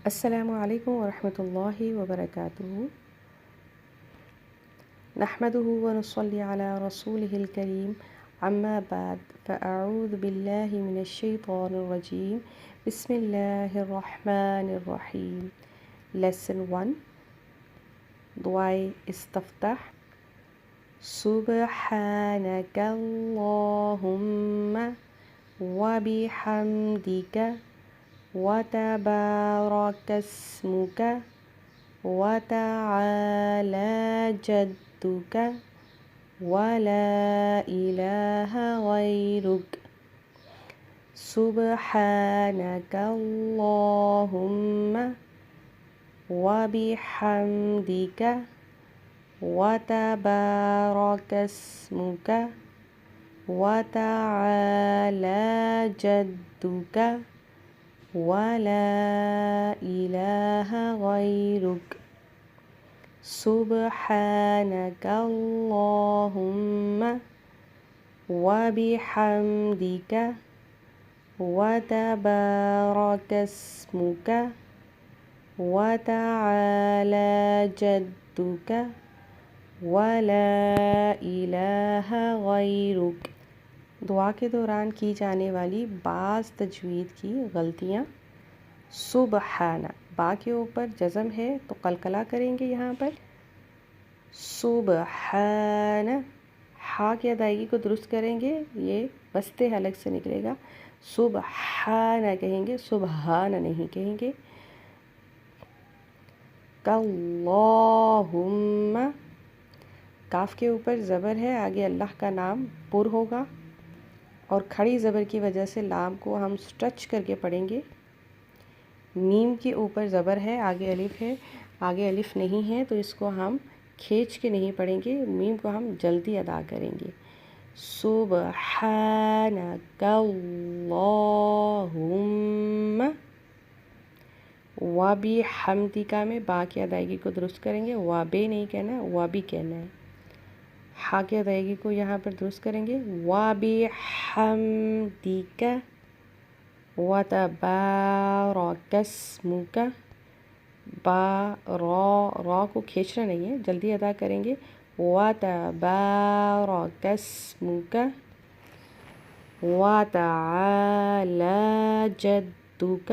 السلام علیکم ورحمۃ اللہ وبرکاتہ۔ نحمده ونصلي على رسوله الكريم اما بعد فاعوذ باللہ من الشیطان الرجیم بسم اللہ الرحمن الرحیم۔ لیسن 1، دعائے استفتاح۔ سبحانک اللہم وبحمدک وتبارک اسمک وتعالی جدک ولا الہ غیرک۔ سبحانک اللہم وبحمدک وتبارک اسمک وتعالی جدک ولا الہ غیرک۔ سبحانک اللہم وبحمدک وتبارک اسمک وتعالی جدک ولا الہ غیرک۔ دعا کے دوران کی جانے والی بعض تجوید کی غلطیاں۔ سبحانہ، با کے اوپر جزم ہے تو قلقلہ کریں گے یہاں پر۔ سبحانہ، ہا کی ادائیگی کو درست کریں گے، یہ بستے حلق سے نکلے گا۔ سبحانہ کہیں گے، سبحانہ نہیں کہیں گے۔ اللہم، کاف کے اوپر زبر ہے، آگے اللہ کا نام پر ہوگا اور کھڑی زبر کی وجہ سے لام کو ہم سٹرچ کر کے پڑھیں گے۔ میم کے اوپر زبر ہے، آگے الف ہے، آگے الف نہیں ہے تو اس کو ہم کھینچ کے نہیں پڑھیں گے، میم کو ہم جلدی ادا کریں گے۔ سبحانک اللہم وبحمدک میں با کی ادائیگی کو درست کریں گے، وبے نہیں کہنا، وبی کہنا ہے۔ ہا کی ادائیگی کو یہاں پر درست کریں گے، وبحمدک وتبارک اسمک۔ با را کو کھینچنا نہیں ہے، جلدی ادا کریں گے۔ وتبارک اسمک وتعالی جدک۔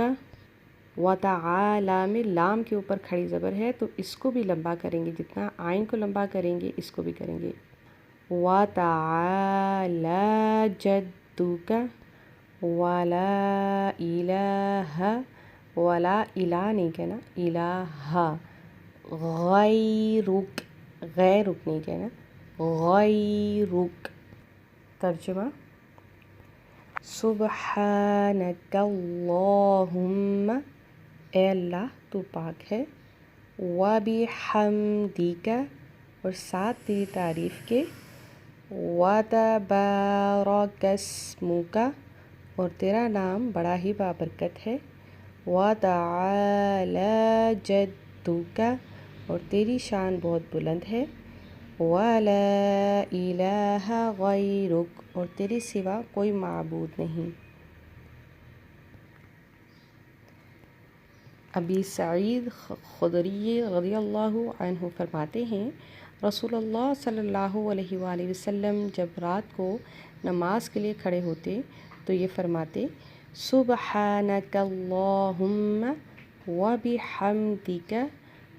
وتعالی میں لام کے اوپر کھڑی زبر ہے تو اس کو بھی لمبا کریں گے، جتنا آئین کو لمبا کریں گے اس کو بھی کریں گے۔ وتعالی جدک ولا الہ، ولا الہ نہیں کہنا، الہ، غیرک، غیرک نہیں کہنا، غیرک۔ ترجمہ: سبحانک اللہم، اے اللہ تو پاک ہے، وبحمدک اور ساتھ تیری تعریف کے، وتبارک اسمک اور تیرا نام بڑا ہی بابرکت ہے، وتعالی جدک اور تیری شان بہت بلند ہے، ولا الہ غیرک اور تیرے سوا کوئی معبود نہیں۔ ابی سعید خدری رضی اللہ عنہ فرماتے ہیں، رسول اللہ صلی اللہ علیہ وآلہ وسلم جب رات کو نماز کے لیے کھڑے ہوتے تو یہ فرماتے، سبحانک اللہم وبحمدک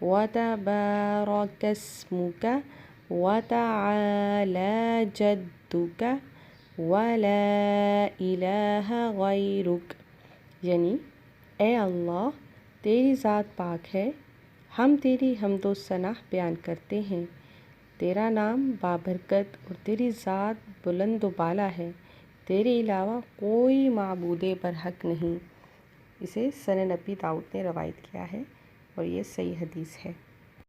وتبارک اسمک وتعالی جدک ولا الہ غیرک، یعنی اے اللہ تیری ذات پاک ہے، ہم تیری حمد و ثنا بیان کرتے ہیں، تیرا نام بابرکت اور تیری ذات بلند و بالا ہے، تیرے علاوہ کوئی معبود برحق نہیں۔ اسے سنن نبی داؤد نے روایت کیا ہے اور یہ صحیح حدیث ہے۔